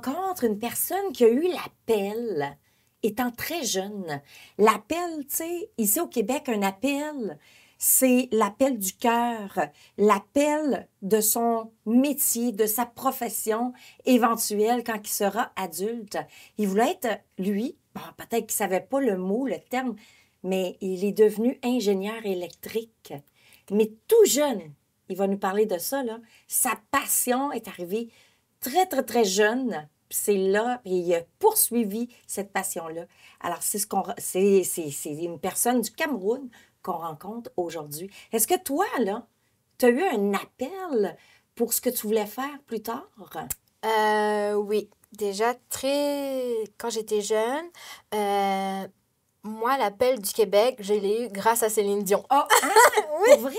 rencontre une personne qui a eu l'appel étant très jeune. L'appel, tu sais, ici au Québec, un appel, c'est l'appel du cœur, l'appel de son métier, de sa profession éventuelle quand il sera adulte. Il voulait être, lui, bon, peut-être qu'il ne savait pas le mot, le terme, mais il est devenu ingénieur électrique. Mais tout jeune, il va nous parler de ça, là. Sa passion est arrivée très, très, très jeune. Puis c'est là, et il a poursuivi cette passion-là. Alors, c'est une personne du Cameroun qu'on rencontre aujourd'hui. Est-ce que toi, là, tu as eu un appel pour ce que tu voulais faire plus tard? Oui, déjà quand j'étais jeune, moi, l'appel du Québec, je l'ai eu grâce à Céline Dion. Oh, hein? Oui, Pour vrai?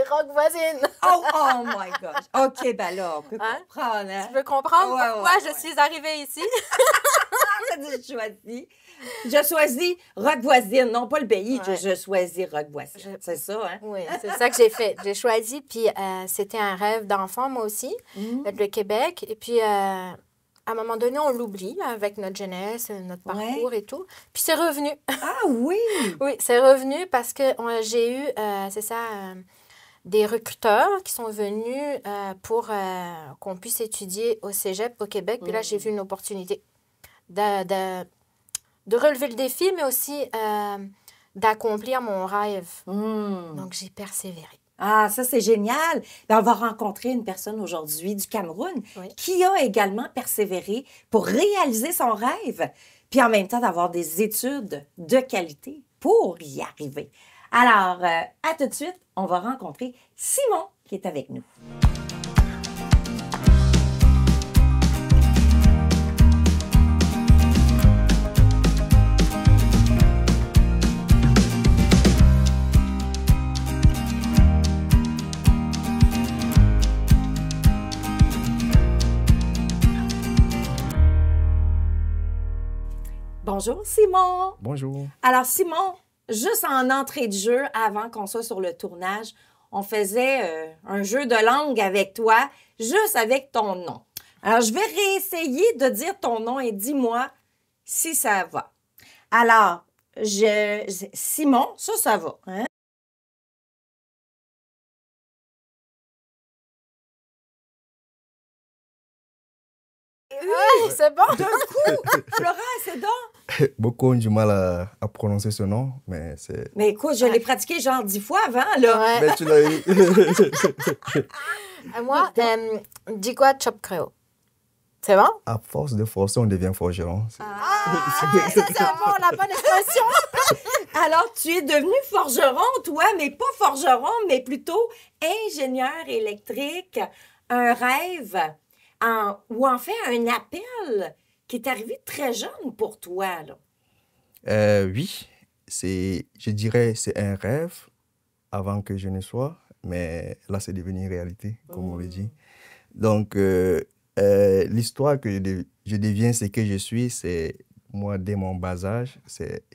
rock voisine. Oh my gosh. OK, ben là, on peut Hein? comprendre. Hein? Tu veux comprendre Ouais, pourquoi ouais, je ouais. suis arrivée ici? Je choisis rock voisine, non pas le pays, Ouais. je choisis rock voisine. C'est ça, hein? Oui, c'est ça que j'ai fait. J'ai choisi, puis c'était un rêve d'enfant, moi aussi, le Québec. Et puis, à un moment donné, on l'oublie avec notre jeunesse, notre parcours et tout. Puis c'est revenu. Ah oui! Oui, c'est revenu parce que j'ai eu, c'est ça, des recruteurs qui sont venus pour qu'on puisse étudier au Cégep au Québec. Puis là, j'ai vu une opportunité de relever le défi, mais aussi d'accomplir mon rêve. Donc, j'ai persévéré. Ah, ça, c'est génial. Ben, on va rencontrer une personne aujourd'hui du Cameroun qui a également persévéré pour réaliser son rêve, puis en même temps d'avoir des études de qualité pour y arriver. Alors, à tout de suite, on va rencontrer Simon qui est avec nous. Bonjour Simon. Bonjour. Alors Simon, juste en entrée de jeu, avant qu'on soit sur le tournage, on faisait un jeu de langue avec toi, juste avec ton nom. Alors je vais réessayer de dire ton nom et dis-moi si ça va. Alors, Simon, ça va, hein? Oui, c'est bon. D'un coup, Flora, c'est donc. Beaucoup ont du mal à prononcer ce nom, mais c'est... Mais écoute, je l'ai pratiqué genre 10 fois avant, là. Ouais. Mais tu l'as eu. Moi, dis quoi, chop créo? C'est bon? À force de forcer, on devient forgeron. Ça, c'est bon, la bonne expression. Alors, tu es devenu forgeron, toi, mais pas forgeron, mais plutôt ingénieur électrique. Un rêve, ou en fait un appel qui est arrivé très jeune pour toi, là. Oui, je dirais c'est un rêve avant que je ne sois, mais là, c'est devenu une réalité, comme on le dit. Donc, l'histoire que je deviens ce que je suis, c'est moi, dès mon bas âge,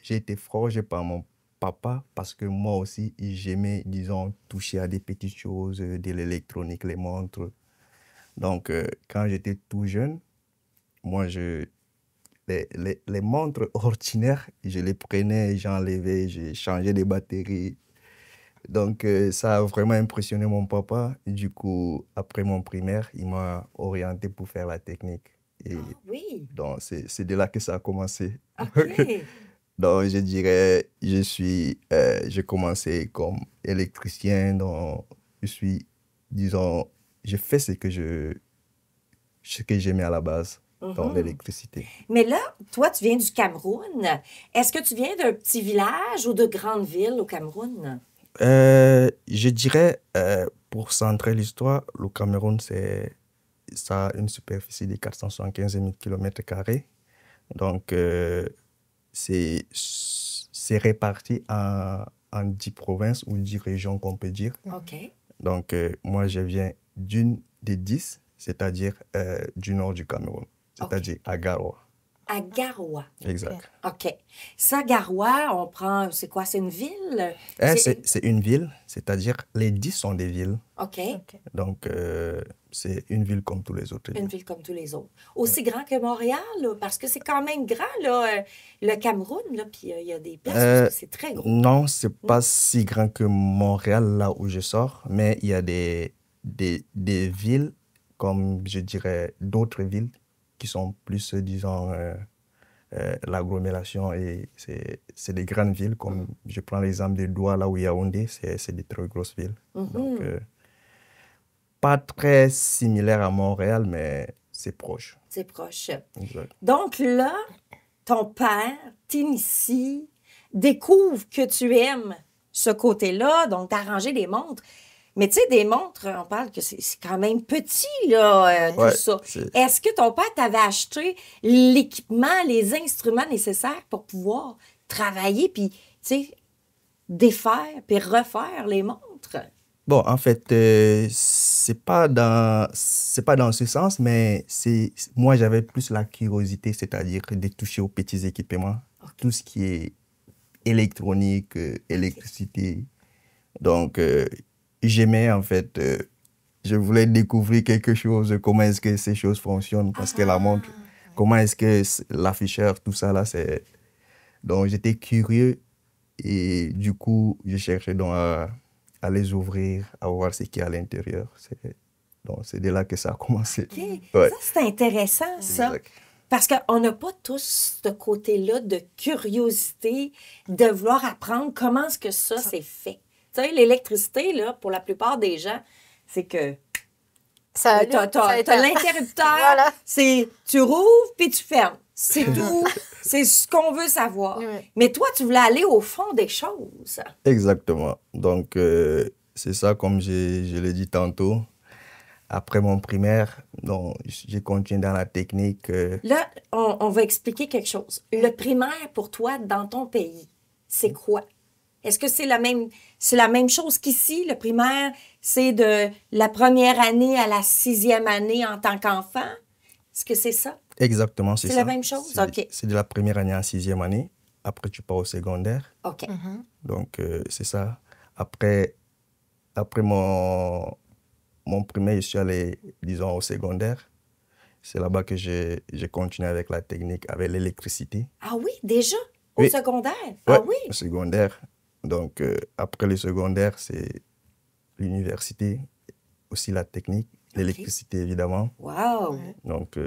j'ai été forgé par mon papa parce que moi aussi, j'aimais, disons, toucher à des petites choses, de l'électronique, les montres. Donc, quand j'étais tout jeune, moi, les montres ordinaires, je les prenais, j'enlevais, j'ai changé les batteries. Donc, ça a vraiment impressionné mon papa. Du coup, après mon primaire, il m'a orienté pour faire la technique. Et oui. donc, c'est de là que ça a commencé. OK. Donc, je dirais, j'ai commencé comme électricien. Donc, disons, je fais ce que j'aimais à la base dans l'électricité. Mais là, toi, tu viens du Cameroun. Est-ce que tu viens d'un petit village ou de grande ville au Cameroun? Je dirais, pour centrer l'histoire, le Cameroun, ça a une superficie de 475 000 km². Donc, c'est réparti en 10 provinces ou 10 régions, qu'on peut dire. OK. Donc, moi, je viens d'une des 10, c'est-à-dire du nord du Cameroun, c'est-à-dire à Garoua. À Garoua. Exact. OK. Ça, Garoua, on prend, c'est quoi? C'est une ville? C'est une ville, c'est-à-dire les 10 sont des villes. OK. Donc, c'est une ville comme tous les autres. Une ville comme tous les autres. Aussi grand que Montréal, là, parce que c'est quand même grand, là, le Cameroun, là, puis il y a des places où c'est très gros. Non, c'est pas si grand que Montréal, là où je sors, mais il y a des villes, comme je dirais, d'autres villes qui sont plus, disons, l'agglomération, et c'est des grandes villes, comme je prends l'exemple de Douala, là où Yaoundé, c'est des très grosses villes. Donc, pas très similaire à Montréal, mais c'est proche. C'est proche. Exact. Donc là, ton père t'initie, découvre que tu aimes ce côté-là, donc t'arranger des montres. Mais tu sais, des montres, on parle que c'est quand même petit, là, tout ça. Est-ce que ton père t'avait acheté l'équipement, les instruments nécessaires pour pouvoir travailler, puis, tu sais, défaire, puis refaire les montres? Bon, en fait, c'est pas dans ce sens, mais moi, j'avais plus la curiosité, c'est-à-dire de toucher aux petits équipements, tout ce qui est électronique, électricité. Donc, j'aimais, en fait, je voulais découvrir quelque chose, comment est-ce que ces choses fonctionnent, parce que la montre, comment est-ce que l'afficheur, tout ça, là, c'est... Donc, j'étais curieux et du coup, je cherchais donc à les ouvrir, à voir ce qu'il y a à l'intérieur. Donc, c'est de là que ça a commencé. OK. Ouais. Ça, c'est intéressant, ça. Exact. Parce qu'on n'a pas tous ce côté-là de curiosité, de vouloir apprendre comment est-ce que ça c'est fait. Tu sais, l'électricité, là, pour la plupart des gens, c'est que t'as l'interrupteur, voilà. C'est tu rouvres puis tu fermes. C'est tout. C'est ce qu'on veut savoir. Oui. Mais toi, tu voulais aller au fond des choses. Exactement. Donc, c'est ça, comme je l'ai dit tantôt. Après mon primaire, donc, j'ai continué dans la technique. Là, on va expliquer quelque chose. Le primaire, pour toi, dans ton pays, c'est quoi? Est-ce que c'est la même chose qu'ici? Le primaire, c'est de la première année à la 6e année en tant qu'enfant? Est-ce que c'est ça? Exactement, c'est ça. C'est la même chose? OK. C'est de la première année à la 6e année. Après, tu pars au secondaire. OK. Donc, c'est ça. Après mon primaire, je suis allé, disons, au secondaire. C'est là-bas que j'ai continué avec la technique, avec l'électricité. Ah oui, déjà? Au secondaire? Ouais, ah oui? Au secondaire. Donc, après le secondaire, c'est l'université, aussi la technique, l'électricité, évidemment. Wow! Donc,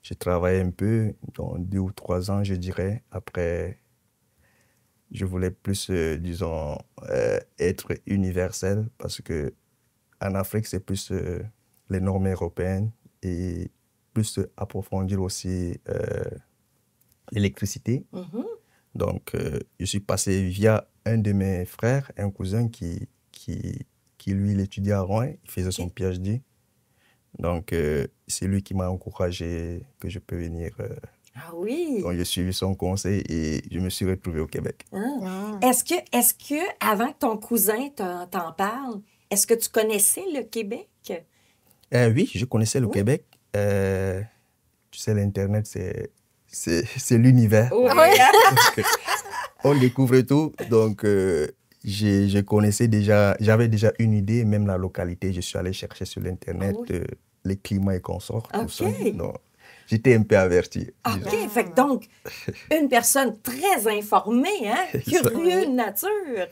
j'ai travaillé un peu, dans 2 ou 3 ans, je dirais. Après, je voulais plus, disons, être universel parce que en Afrique, c'est plus les normes européennes et plus approfondir aussi l'électricité. Donc, je suis passé via un de mes frères, un cousin qui lui, il étudiait à Rouen, il faisait son PhD. Donc, c'est lui qui m'a encouragé que je peux venir. Ah oui! Donc, j'ai suivi son conseil et je me suis retrouvé au Québec. Est-ce que avant que ton cousin t'en parle, est-ce que tu connaissais le Québec? Oui, je connaissais le Québec. Tu sais, l'Internet, c'est l'univers. Oui. On découvre tout. Donc, je connaissais déjà, j'avais déjà une idée, même la localité. Je suis allé chercher sur l'Internet les climats et consorts, tout ça. Donc, j'étais un peu averti. OK. Fait que donc, une personne très informée, hein? Curieux de nature.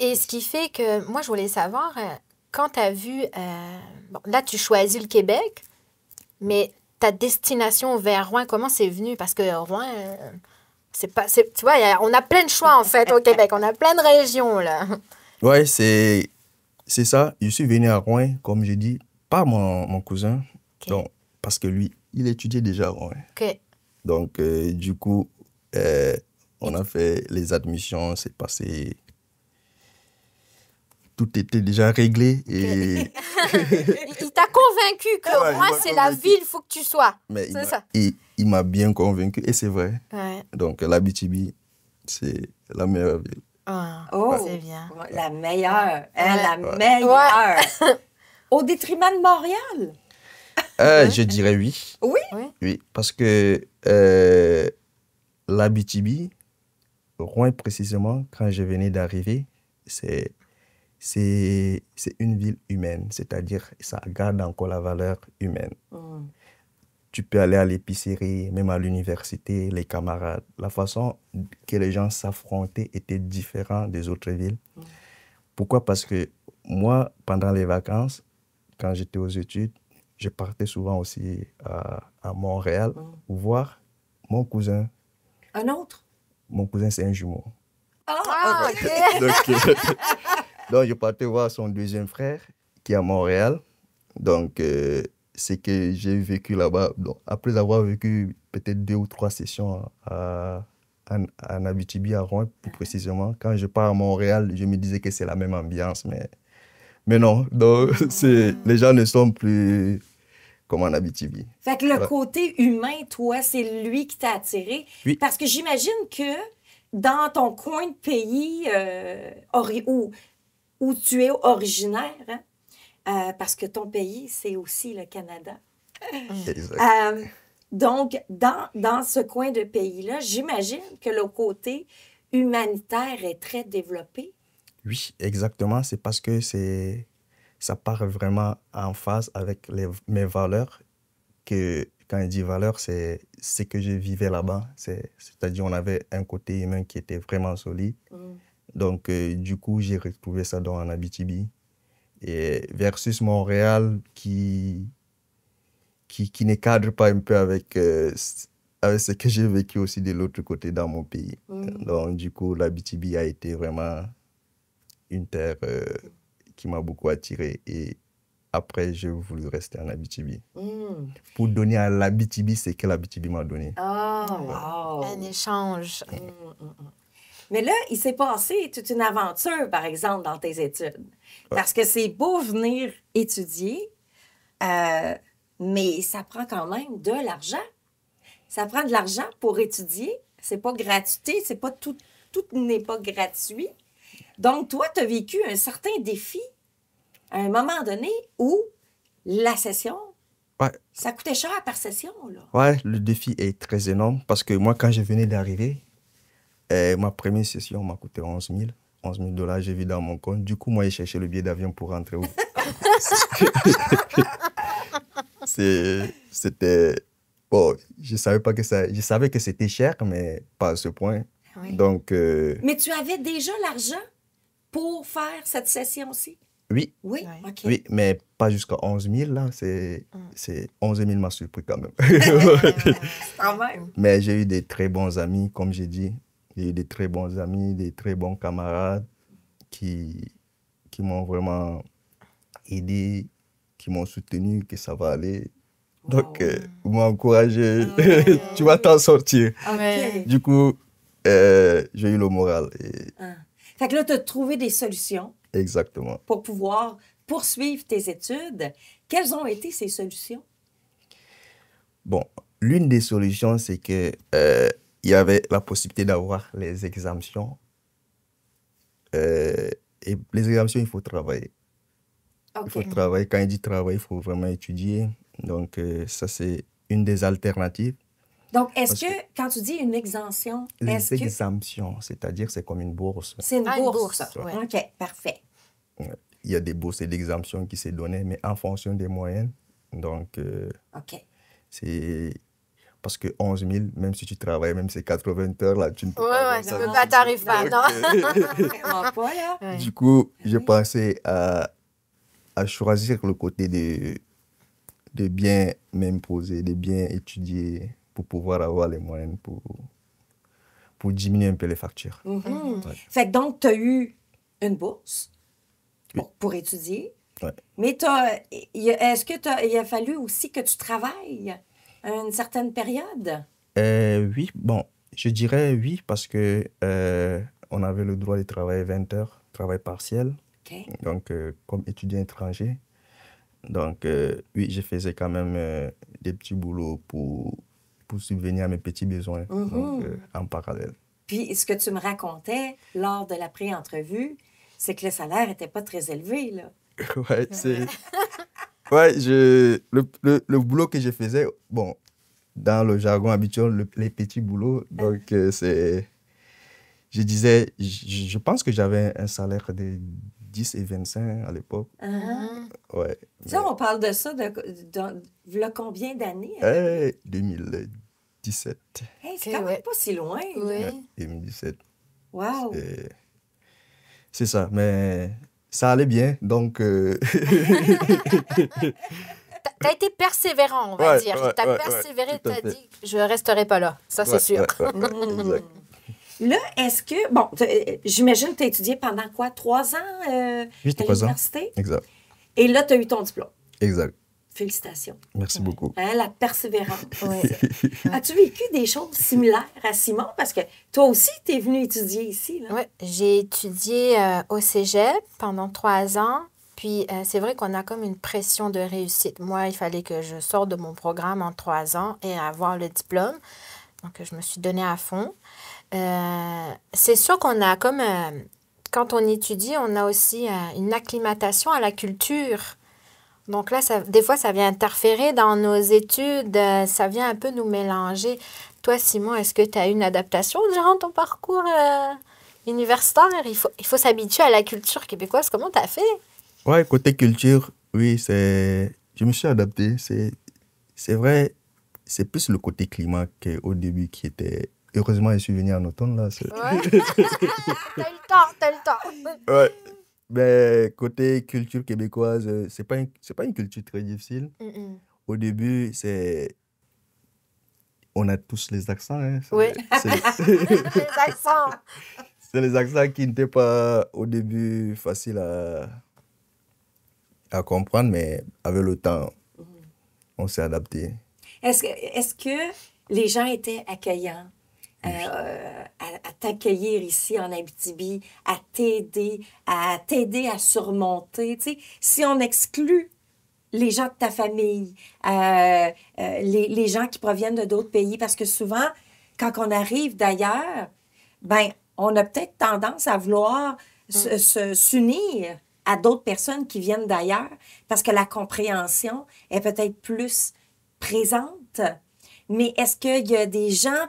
Et ce qui fait que, moi, je voulais savoir, quand tu as vu, bon, là, tu choisis le Québec, mais ta destination vers Rouen, comment c'est venu? Parce que Rouen, tu vois, on a plein de choix, en fait, au Québec. On a plein de régions, là. Oui, c'est ça. Je suis venu à Rouen, comme je dis, par mon cousin. Donc, parce que lui, il étudiait déjà à Rouen. Donc, du coup, on a fait les admissions, c'est passé... Tout était déjà réglé et... Il t'a convaincu que Rouen, c'est la ville, il faut que tu sois. C'est ça. Il m'a bien convaincu et c'est vrai. Donc, l'Abitibi, c'est la meilleure ville. C'est bien. La meilleure. Hein, la meilleure. Au détriment de Montréal. Je dirais oui. Oui? Oui, parce que l'Abitibi, Rouen précisément, quand je venais d'arriver, c'est une ville humaine, c'est-à-dire ça garde encore la valeur humaine. Tu peux aller à l'épicerie, même à l'université, les camarades. La façon que les gens s'affrontaient était différente des autres villes. Pourquoi? Parce que moi, pendant les vacances, quand j'étais aux études, je partais souvent aussi à Montréal voir mon cousin. Un autre? Mon cousin, c'est un jumeau. Ah, OK. Donc, je partais voir son deuxième frère qui est à Montréal. Donc, c'est que j'ai vécu là-bas. Donc, après avoir vécu peut-être 2 ou 3 sessions en Abitibi, à Rouen, plus précisément, quand je pars à Montréal, je me disais que c'est la même ambiance, mais non. Donc, les gens ne sont plus comme en Abitibi. Fait que le côté humain, toi, c'est lui qui t'a attiré. Oui. Parce que j'imagine que dans ton coin de pays où tu es originaire, parce que ton pays, c'est aussi le Canada. Exact. Donc, dans ce coin de pays-là, j'imagine que le côté humanitaire est très développé. Oui, exactement. C'est parce que ça part vraiment en phase avec mes valeurs. Que quand je dis valeurs, c'est ce que je vivais là-bas. C'est-à-dire on avait un côté humain qui était vraiment solide. Donc, du coup, j'ai retrouvé ça dans en Abitibi. Et versus Montréal qui ne cadre pas un peu avec ce que j'ai vécu aussi de l'autre côté dans mon pays. Donc, du coup, l'Abitibi a été vraiment une terre qui m'a beaucoup attiré. Et après, j'ai voulu rester en Abitibi. Pour donner à l'Abitibi ce que l'Abitibi m'a donné. Wow! Un échange. Mais là, il s'est passé toute une aventure, par exemple, dans tes études. Parce que c'est beau venir étudier, mais ça prend quand même de l'argent. Ça prend de l'argent pour étudier. C'est pas gratuité, c'est pas tout n'est pas gratuit. Donc, toi, tu as vécu un certain défi à un moment donné où la session, ça coûtait cher par session, là. Ouais, le défi est très énorme parce que moi, quand je venais d'arriver, ma première session m'a coûté 11 000 $, j'ai vu dans mon compte. Du coup, moi, j'ai cherché le billet d'avion pour rentrer. C'était... Bon, je savais que c'était cher, mais pas à ce point. Oui. Donc... Mais tu avais déjà l'argent pour faire cette session-ci? Oui. Oui, Oui. OK. Oui, mais pas jusqu'à 11 000, là. C'est 11 000 m'a surpris quand même. Quand même. Mais j'ai eu des très bons amis, comme j'ai dit. J'ai eu des très bons amis, des très bons camarades qui m'ont vraiment aidé, qui m'ont soutenu, que ça va aller. Donc, ils m'ont encouragé. Tu vas t'en sortir. OK. Du coup, j'ai eu le moral. Fait que là, tu as trouvé des solutions Exactement. pour pouvoir poursuivre tes études. Quelles ont été ces solutions? Bon, l'une des solutions, c'est que il y avait la possibilité d'avoir les exemptions. Et les exemptions, il faut travailler. OK. Il faut travailler. Quand il dit travailler, il faut vraiment étudier. Donc, ça, c'est une des alternatives. Donc, est-ce que, quand tu dis une exemption, Les exemptions, c'est-à-dire c'est comme une bourse. c'est une Ah, une bourse? bourse, ouais. OK, parfait. Il y a des bourses et d'exemptions qui se donnaient, mais en fonction des moyennes. Donc, OK. c'est... Parce que 11 000, même si tu travailles, même si c'est 80 heures, là, tu ne peux Ouais, pas... ouais, tu peux pas, t'arrives pas, non. Vraiment pas, là. Ouais. Du coup, j'ai pensé à choisir le côté de bien m'imposer, de bien étudier pour pouvoir avoir les moyens pour diminuer un peu les factures. Ouais. Fait que donc, tu as eu une bourse pour étudier. Ouais. Mais est-ce que il a fallu aussi que tu travailles à une certaine période? Oui, bon, je dirais oui parce que on avait le droit de travailler 20 heures, travail partiel, OK. donc comme étudiant étranger. Donc oui, je faisais quand même des petits boulots pour subvenir à mes petits besoins donc, en parallèle. Puis, ce que tu me racontais lors de la pré-entrevue, c'est que le salaire n'était pas très élevé, là. Ouais, c'est... Ouais, le boulot que je faisais, bon, dans le jargon habituel, les petits boulots, donc je disais, je pense que j'avais un salaire de 10 et 25 à l'époque. Ouais. Ça, on parle de ça de combien d'années? À peu près? 2017. Hey, c'est quand même pas si loin. Oui. Ouais, 2017. Wow. C'est ça, mais ça allait bien, donc... T'as été persévérant, on va dire. T'as persévéré, t'as dit, je resterai pas là. Ça, c'est sûr. Exact. Là, est-ce que... Bon, j'imagine que tu as étudié pendant quoi? 3 ans Juste à 3 ans. l'université? Exact. Et là, tu as eu ton diplôme. Exact. Félicitations. Merci beaucoup. Hein, la persévérance. As-tu vécu des choses similaires à Simon? Parce que toi aussi, tu es venu étudier ici. Oui, j'ai étudié au cégep pendant 3 ans. Puis, c'est vrai qu'on a comme une pression de réussite. Moi, il fallait que je sorte de mon programme en 3 ans et avoir le diplôme. Donc, je me suis donnée à fond. C'est sûr qu'on a comme... quand on étudie, on a aussi une acclimatation à la culture. Donc là, des fois, ça vient interférer dans nos études. Ça vient un peu nous mélanger. Toi, Simon, est-ce que tu as eu une adaptation durant ton parcours universitaire? Il faut s'habituer à la culture québécoise. Comment tu as fait? Ouais, côté culture, oui, je me suis adapté. C'est vrai, c'est plus le côté climat qu'au début qui était... Heureusement, je suis venu en automne, là. Ouais. T'as eu le temps. Ouais. Mais côté culture québécoise, c'est pas une culture très difficile. Au début, on a tous les accents. Hein. Oui. Les accents. C'est les accents qui n'étaient pas au début faciles à comprendre, mais avec le temps, on s'est adapté. Est-ce que les gens étaient accueillants? À t'accueillir ici en Abitibi, à t'aider à surmonter. Tu sais, si on exclut les gens de ta famille, les gens qui proviennent de d'autres pays, parce que souvent, quand on arrive d'ailleurs, ben, on a peut-être tendance à vouloir s'unir à d'autres personnes qui viennent d'ailleurs, parce que la compréhension est peut-être plus présente. Mais est-ce qu'il y a des gens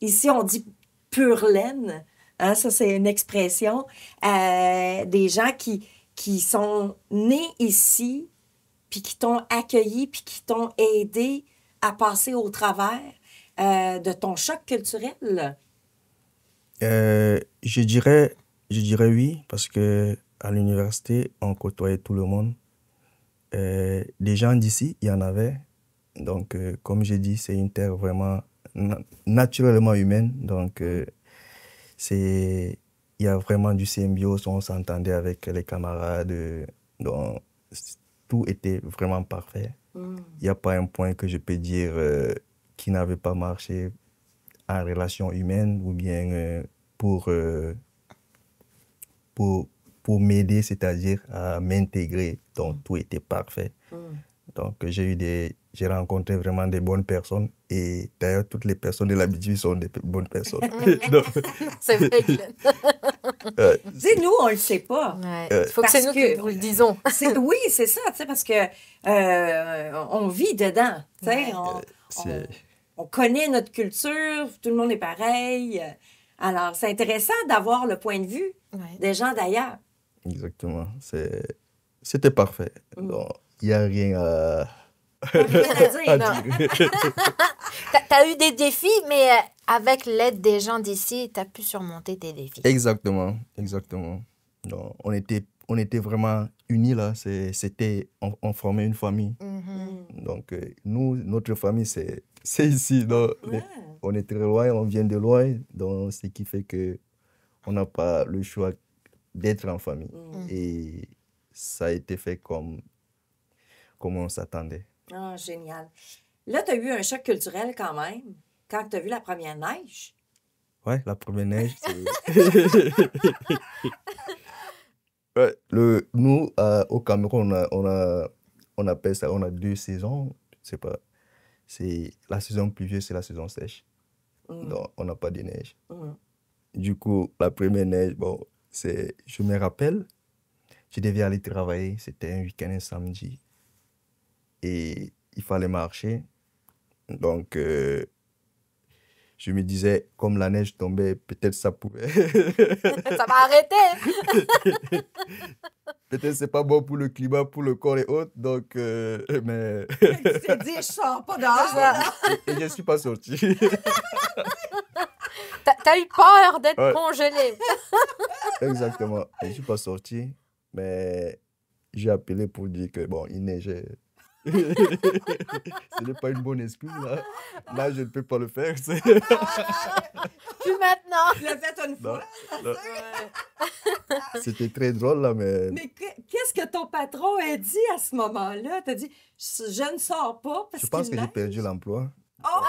ici, on dit pure laine, hein, ça c'est une expression, des gens qui sont nés ici, puis qui t'ont accueilli, puis qui t'ont aidé à passer au travers de ton choc culturel? Je dirais oui, parce que à l'université, on côtoyait tout le monde. Des gens d'ici, il y en avait. Donc, comme j'ai dit, c'est une terre vraiment naturellement humaine. Donc, il y a vraiment du symbiose, on s'entendait avec les camarades. Donc, tout était vraiment parfait. Il n'y a pas un point que je peux dire qui n'avait pas marché en relation humaine ou bien pour m'aider, c'est-à-dire à m'intégrer. Donc, tout était parfait. Donc, j'ai rencontré vraiment des bonnes personnes. Et d'ailleurs, toutes les personnes de l'Abitibi sont des bonnes personnes. C'est vrai, Glenn. Nous, on ne le sait pas. Il faut que c'est nous qui vous le disons. Oui, c'est ça, parce que on vit dedans. On connaît notre culture, tout le monde est pareil. Alors, c'est intéressant d'avoir le point de vue des gens d'ailleurs. Exactement. C'était parfait. Donc, il n'y a rien à... T'as eu des défis, mais avec l'aide des gens d'ici, t'as pu surmonter tes défis. Exactement. Donc, on était vraiment unis là. On formait une famille. Donc, notre famille, c'est ici. Donc, on est très loin, on vient de loin. Donc, ce qui fait qu'on n'a pas le choix d'être en famille. Et ça a été fait comme on s'attendait. Ah, génial. Là, tu as eu un choc culturel quand même, quand tu as vu la première neige. Ouais, la première neige, ouais, nous, au Cameroun, on appelle ça, on a 2 saisons. Je sais pas. C'est la saison pluvieuse, c'est la saison sèche. Donc, on n'a pas de neige. Du coup, la première neige, bon, je me rappelle, je devais aller travailler. C'était un week-end, un samedi. Et il fallait marcher. Donc, je me disais, comme la neige tombait, peut-être ça pouvait. Ça va arrêter. Peut-être c'est pas bon pour le climat, pour le corps et autres. Donc, mais. Tu t'es dit, je sors pas dehors. Et je ne suis pas sorti. T'as eu peur d'être Ouais. congelé. Exactement. Je ne suis pas sorti, mais j'ai appelé pour dire que, bon, il neigeait. Ce n'est pas une bonne excuse, là. Là, je ne peux pas le faire. Plus maintenant. Tu l'as fait une Non, fois. non. Ouais. C'était très drôle, là, mais Mais qu'est-ce que ton patron a dit à ce moment-là? T'as dit, je ne sors pas parce je pense qu'il que j'ai neige. perdu l'emploi. Oh!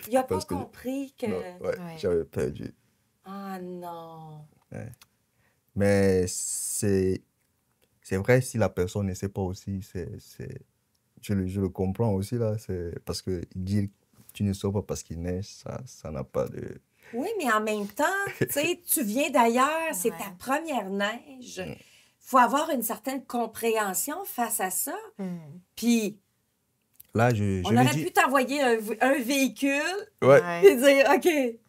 Il n'a pas Parce que- compris que... Non, ouais, Ouais. j'avais perdu. Ah non. Mais c'est vrai, si la personne ne sait pas aussi, je le comprends aussi, là. Parce que dire tu ne sors pas parce qu'il neige, ça n'a pas de... Oui, mais en même temps, tu sais, tu viens d'ailleurs, c'est Ouais. ta première neige. Il faut avoir une certaine compréhension face à ça. Puis, Là, je on le aurait dis... pu t'envoyer un véhicule Ouais. et dire, OK,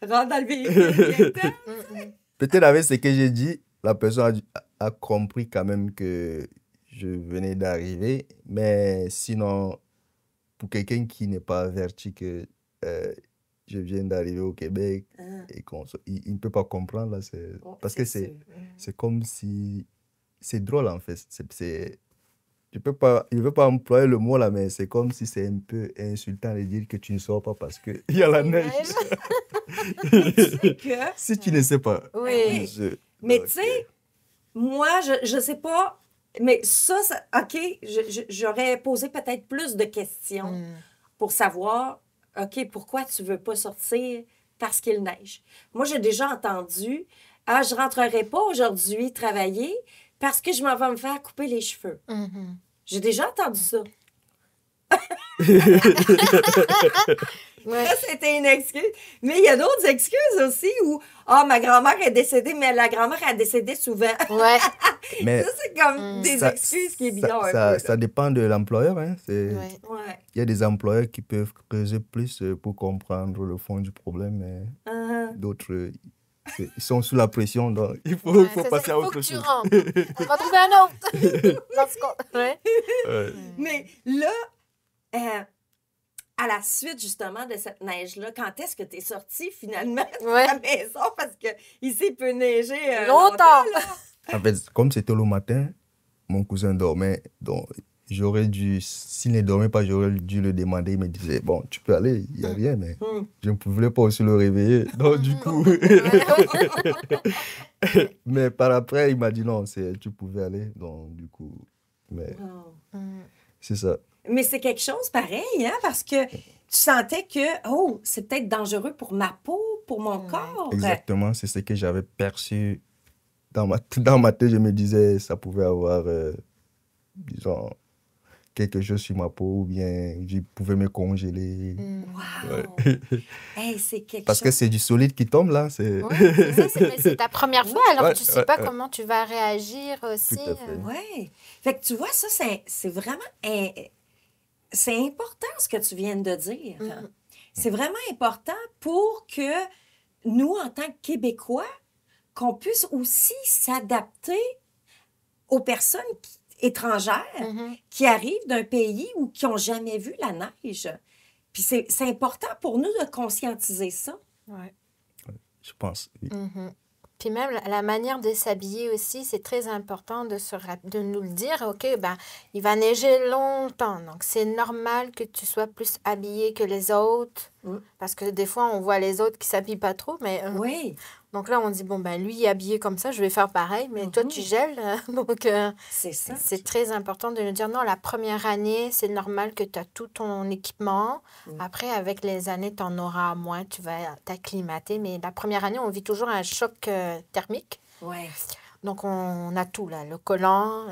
rentre dans le véhicule. viens-t'en. Peut-être avec ce que j'ai dit, la personne a compris quand même que je venais d'arriver. Mais sinon, pour quelqu'un qui n'est pas averti que je viens d'arriver au Québec et il ne peut pas comprendre, là, parce que c'est comme si... C'est drôle, en fait. Je ne veux pas employer le mot, là, mais c'est comme si c'est un peu insultant de dire que tu ne sors pas parce qu'il y a la neige. Que... Si tu ne sais pas. Oui. Mais Donc, tu sais, moi, je sais pas, mais ça OK, j'aurais posé peut-être plus de questions pour savoir, OK, pourquoi tu veux pas sortir parce qu'il neige. Moi, j'ai déjà entendu, je rentrerai pas aujourd'hui travailler parce que je m'en vais me faire couper les cheveux. J'ai déjà entendu ça. Ouais. Ça, c'était une excuse. Mais il y a d'autres excuses aussi où, ma grand-mère est décédée, mais la grand-mère est décédée souvent. Ouais. mais Ça, c'est comme des excuses qui est bizarre un peu. ça dépend de l'employeur. Hein. Ouais. Ouais. Il y a des employeurs qui peuvent creuser plus pour comprendre le fond du problème, mais d'autres, ils sont sous la pression, donc il faut Ouais, passer à il faut autre que tu chose. rentres. On va trouver un autre. Dans ce cas. Ouais. Ouais. Mais là, à la suite justement de cette neige-là, quand est-ce que tu es sorti finalement de Ouais. ta maison? Parce que ici, il peut neiger Longtemps. En fait, comme c'était le matin, mon cousin dormait, donc j'aurais dû, s'il ne dormait pas, j'aurais dû le demander. Il me disait, bon, tu peux aller, il n'y a rien, mais je ne pouvais pas aussi le réveiller. Donc, du coup, mais par après, il m'a dit non, tu pouvais aller. Donc, du coup, mais c'est ça. Mais c'est quelque chose pareil, hein? Parce que tu sentais que, c'est peut-être dangereux pour ma peau, pour mon corps. Exactement, c'est ce que j'avais perçu dans ma tête. Je me disais, ça pouvait avoir, disons, quelque chose sur ma peau ou bien je pouvais me congeler. Wow! Hey, c'est quelque Parce chose. que c'est du solide qui tombe là. Ouais, c'est ça, mais c'est ta première fois, alors Ouais, tu sais ouais, pas ouais. comment tu vas réagir aussi. Tout à fait. Oui. Fait que tu vois, ça, c'est vraiment... C'est important ce que tu viens de dire. C'est vraiment important pour que nous, en tant que Québécois, qu'on puisse aussi s'adapter aux personnes étrangères qui arrivent d'un pays ou qui n'ont jamais vu la neige. Puis c'est important pour nous de conscientiser ça. Ouais. Je pense, oui. Puis même la manière de s'habiller aussi, c'est très important de nous le dire. OK, ben, il va neiger longtemps, donc c'est normal que tu sois plus habillé que les autres. Parce que des fois, on voit les autres qui s'habillent pas trop, mais Oui, donc là, on dit, bon, ben lui, il est habillé comme ça, je vais faire pareil, mais toi, tu gèles. Donc, c'est ça. c'est très important de nous dire, non, la première année, c'est normal que tu as tout ton équipement. Après, avec les années, tu en auras moins, tu vas t'acclimater. Mais la première année, on vit toujours un choc thermique. Oui. Donc, on a tout, là. Le collant,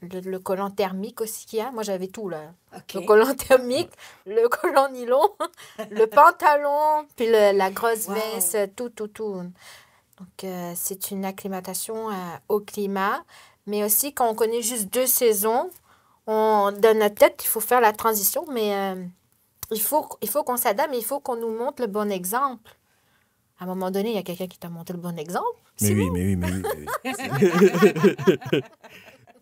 le collant thermique aussi qu'il y a. Moi, j'avais tout, là. OK. Le collant thermique, le collant nylon, le pantalon, puis la grosse Wow. veste, tout. Donc, c'est une acclimatation au climat. Mais aussi, quand on connaît juste 2 saisons, dans notre tête, il faut faire la transition. Mais il faut qu'on s'adapte, mais il faut qu'on nous montre le bon exemple. À un moment donné, il y a quelqu'un qui t'a montré le bon exemple. Mais oui, mais oui, mais oui, mais oui.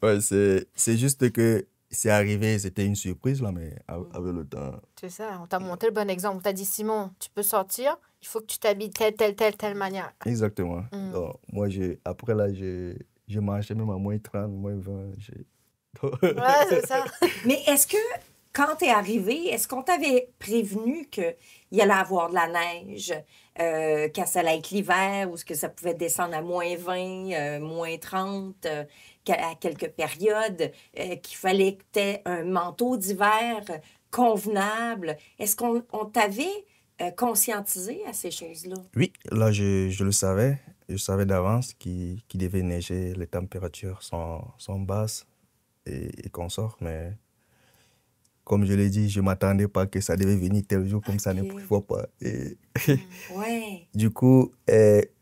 Ouais, c'est juste que c'est arrivé, c'était une surprise, là, mais avec le temps. C'est ça, on t'a montré le bon exemple. On t'a dit, Simon, tu peux sortir, il faut que tu t'habilles telle manière. Exactement. Donc, moi, après, là, je marchais même à -30, -20. Ouais, c'est ça. Mais est-ce que, quand tu es arrivé, est-ce qu'on t'avait prévenu qu'il y allait avoir de la neige, que ça allait être l'hiver, ou que ça pouvait descendre à -20, -30, à quelques périodes, qu'il fallait que tu aies un manteau d'hiver convenable? Est-ce qu'on t'avait conscientisé à ces choses-là? Oui, là, je le savais. Je savais d'avance qu'il devait neiger, les températures sont basses et qu'on sort, mais comme je l'ai dit, je ne m'attendais pas que ça devait venir tel jour comme ça ne OK. prévoit pas. Et Ouais. du coup,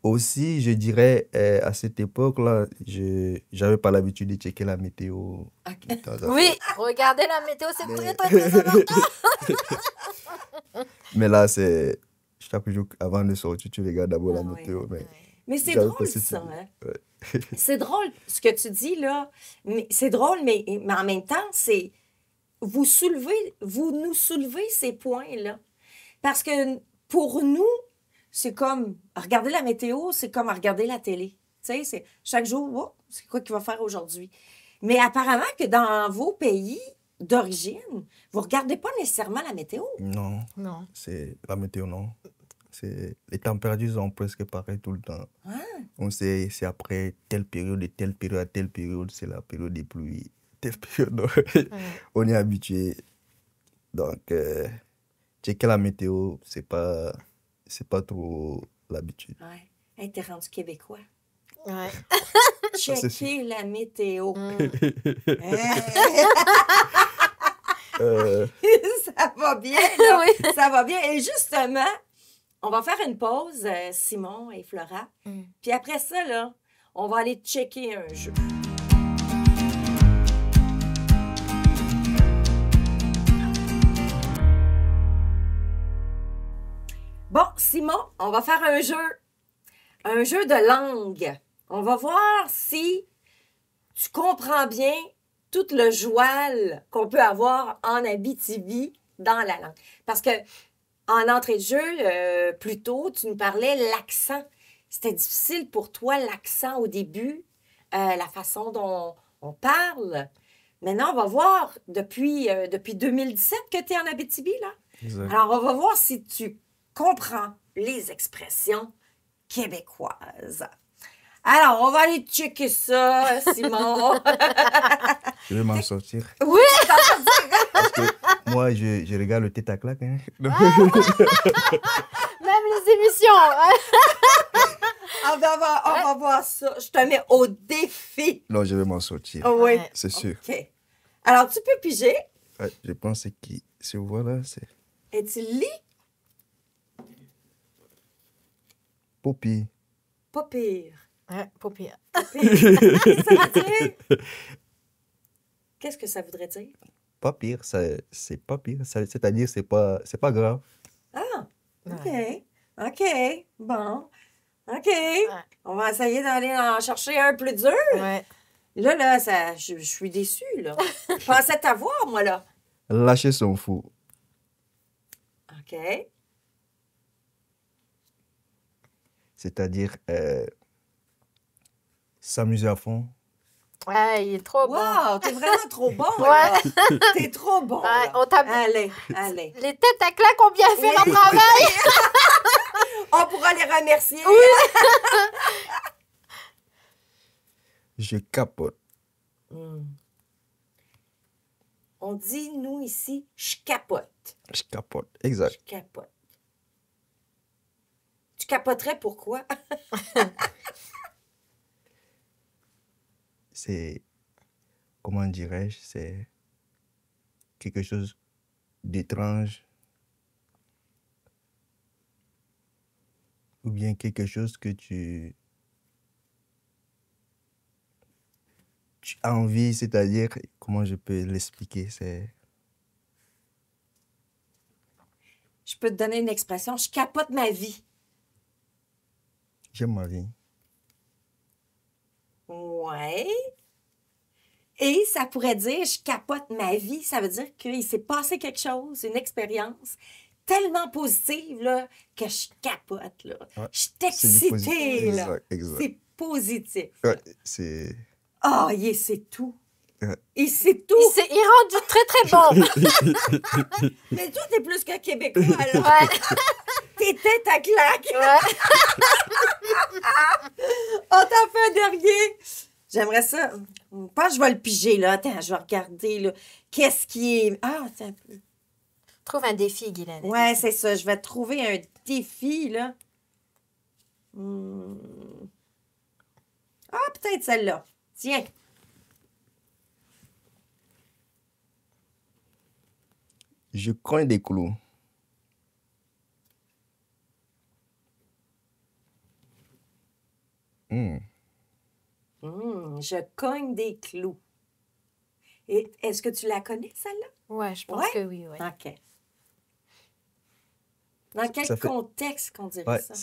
aussi, je dirais, à cette époque-là, je n'avais pas l'habitude de checker la météo OK. de temps à temps. Oui, regardez la météo, c'est Mais- très, très, très important. Mais là, c'est chaque jour avant de sortir, tu regardes d'abord la Ah oui. météo. Mais Mais c'est j'avais drôle, pas cette ça, idée. hein? Ouais. C'est drôle ce que tu dis, là. Mais c'est drôle, mais en même temps, c'est... vous nous soulevez ces points-là. Parce que pour nous, c'est comme regarder la météo, c'est comme regarder la télé. Tu sais, c'est chaque jour, oh, c'est quoi qu'il va faire aujourd'hui? Mais apparemment que dans vos pays d'origine, vous regardez pas nécessairement la météo. Non, Non. c'est la météo, non. Les températures sont presque pareilles tout le temps. On sait, c'est après telle période, de telle période à telle période, c'est la période des pluies. Telle période, donc, on est habitué. Donc, checker la météo, c'est pas trop l'habitude. Ouais. Hey, t'es rendu québécois. Ouais. c'est Checker la météo. Euh, Ça va bien, là. Oui. Ça va bien. Et justement, on va faire une pause, Simon et Flora. Puis après ça, là, on va aller checker un jeu. Bon, Simon, on va faire un jeu. Un jeu de langue. On va voir si tu comprends bien tout le joual qu'on peut avoir en Abitibi dans la langue. Parce que en entrée de jeu, plus tôt, tu nous parlais l'accent. C'était difficile pour toi, l'accent au début, la façon dont on parle. Maintenant, on va voir depuis 2017 que tu es en Abitibi, là. exact. Alors, on va voir si tu comprends les expressions québécoises. Alors, on va aller checker ça, Simon. Je vais m'en sortir. Oui, Parce que moi, je regarde le tête à claque. Hein. Même les émissions. on va voir ça. Je te mets au défi. Non, je vais m'en sortir. Oh, oui. Ouais. C'est sûr. OK. Alors, tu peux piger. Ouais, je pense que ce voilà, c'est Et tu lis. Poppy. Pas pire. Ouais, pas pire. Pas pire. Qu'est-ce que ça veut dire? Qu'est-ce que ça voudrait dire? Pas pire, c'est pas pire. C'est-à-dire, c'est pas grave. Ah, OK. Ouais. OK. Bon. OK. On va essayer d'aller en chercher un plus dur. Ouais. Là, je suis déçue, là. Je pensais t'avoir, moi, là. Lâcher son fou. OK. C'est-à-dire s'amuser à fond. Ouais, il est trop bon. Wow, t'es vraiment trop bon, Ouais. là. T'es trop bon, Ouais, là. on t'a- Allez. Les têtes à claque ont bien fait Oui. leur travail. On pourra les remercier. Je capote. On dit, nous, ici, je capote. Je capote. Exact. Je capote. Tu capoterais pourquoi? C'est, comment dirais-je, c'est quelque chose d'étrange ou bien quelque chose que tu envie, c'est-à-dire, comment je peux l'expliquer? Je peux te donner une expression. Je capote ma vie. J'aime ma vie. Ouais. Et ça pourrait dire, je capote ma vie. Ça veut dire qu'il s'est passé quelque chose, une expérience tellement positive là, que je capote. Là. Ouais, Je suis c'est du positif. excitée. Là. Exact. C'est positif. Ouais, c'est... Ah, il sait tout. Ouais. Il sait tout. Il rend du très, très bon. Mais toi, t'es plus qu'un Québécois, là. Ouais. T'es tête à claque. Ouais. On t'en fait un dernier. J'aimerais ça. Je pense que je vais le piger, là. Attends, je vais regarder, là. Qu'est-ce qui est... Ah, attends un peu. Trouve un défi, Guylaine. Ouais, c'est ça. Je vais trouver un défi, là. Ah, peut-être celle-là. Tiens. Je cogne des clous. Je cogne des clous. Et est-ce que tu la connais, celle-là? Ouais, je pense Ouais? que oui, ouais. OK. Dans quel Ça fait- contexte qu'on dirait Ouais, ça?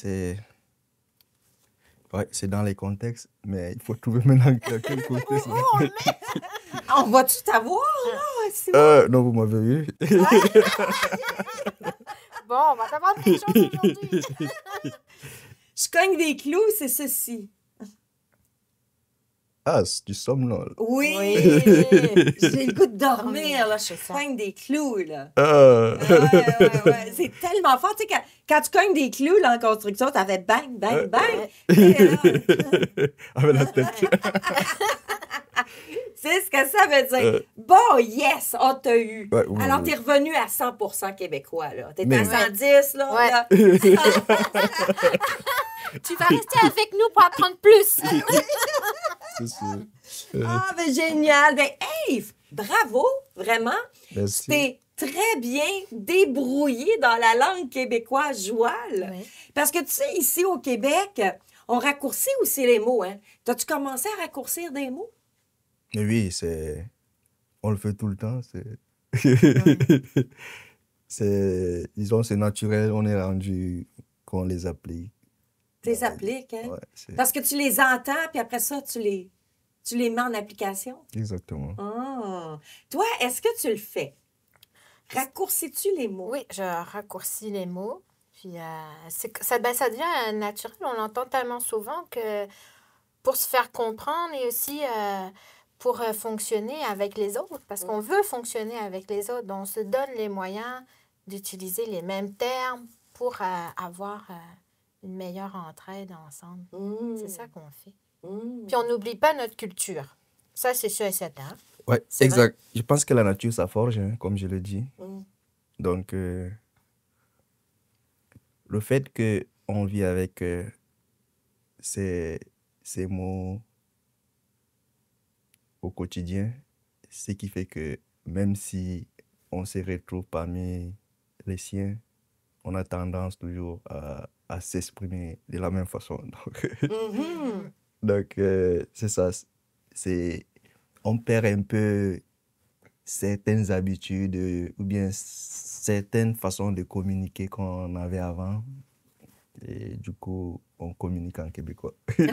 c'est dans les contextes, mais il faut trouver maintenant dans quel contexte. On va-tu t'avoir, là? C'est Non, vous m'avez eu. Bon, on va t'apprendre quelque chose aujourd'hui. Je cogne des clous, c'est ceci. Ah, c'est du somnol. Oui! Oui. J'ai le goût de dormir, là. Je C'est ça. cogne des clous, là. Ah. Ouais. C'est tellement fort. Tu sais, quand tu cognes des clous, là, en construction, ça fait bang, bang, bang. Et là, Avec la tête. c'est ce que ça veut dire. Bon, yes, on t'a eu. Ouais, oui, Alors, oui. t'es revenu à 100% québécois, là. T'es Mais- à 110, là. Ouais. là. Tu vas rester avec nous pour apprendre plus. C'est sûr. Ah, ben génial. Ben, hey, bravo, vraiment. Merci. Tu t'es très bien débrouillé dans la langue québécoise jouale. Oui. Parce que, tu sais, ici au Québec, on raccourcit aussi les mots, hein. T'as-tu commencé à raccourcir des mots? Mais oui, on le fait tout le temps. Disons, c'est naturel. On est rendu qu'on les applique. Tu les appliques, hein? Ouais, Parce que tu les entends, puis après ça, tu les mets en application. exactement. Ah. Toi, est-ce que tu le fais? Raccourcis-tu les mots? Oui, je raccourcis les mots. Puis ça devient naturel. On l'entend tellement souvent que pour se faire comprendre et aussi pour fonctionner avec les autres, parce qu'on veut fonctionner avec les autres, donc on se donne les moyens d'utiliser les mêmes termes pour avoir une meilleure entraide ensemble. C'est ça qu'on fait. Puis on n'oublie pas notre culture. Ça, c'est sûr et certain. Ouais, C'est exact. Je pense que la nature, ça forge, hein, comme je le dis. Donc, le fait qu'on vit avec ces mots au quotidien, ce qui fait que même si on se retrouve parmi les siens, on a tendance toujours à s'exprimer de la même façon. Donc, c'est ça. On perd un peu certaines habitudes ou bien certaines façons de communiquer qu'on avait avant. Et du coup, on communique en québécois. Oui.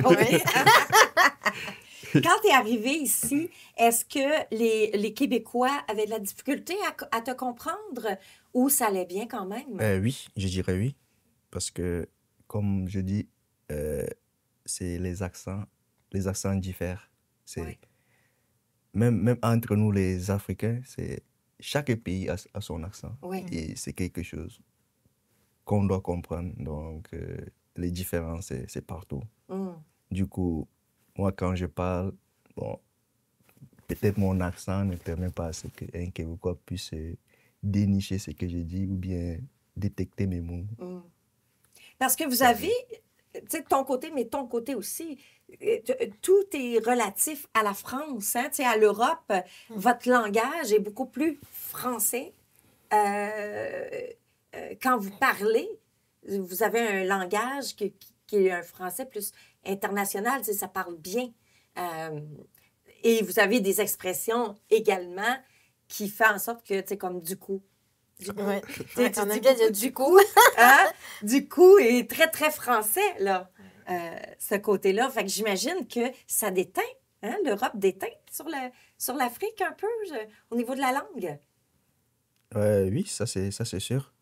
Quand tu es arrivé ici, est-ce que les Québécois avaient de la difficulté à te comprendre ou ça allait bien quand même? Oui, je dirais oui. Parce que, comme je dis, c'est les accents diffèrent. Ouais. Même entre nous, les Africains, chaque pays a son accent. Oui. Et c'est quelque chose qu'on doit comprendre. Donc, les différences, c'est partout. Du coup, moi, quand je parle, bon, peut-être mon accent ne permet pas à ce qu'un Québécois puisse dénicher ce que je dis ou bien détecter mes mots. Parce que vous avez, tu sais, ton côté, mais ton côté aussi, tout est relatif à la France, hein, tu sais, à l'Europe. Votre langage est beaucoup plus français. Quand vous parlez, vous avez un langage qui est un français plus international, tu sais, ça parle bien. Et vous avez des expressions également qui font en sorte que, tu sais, comme du coup. Ouais. Ouais, on aime bien dire du coup. Hein? Du coup, est très, très français, là, ce côté-là. Fait que j'imagine que ça déteint, hein? L'Europe déteint sur l'Afrique un peu, au niveau de la langue. Oui, ça c'est sûr.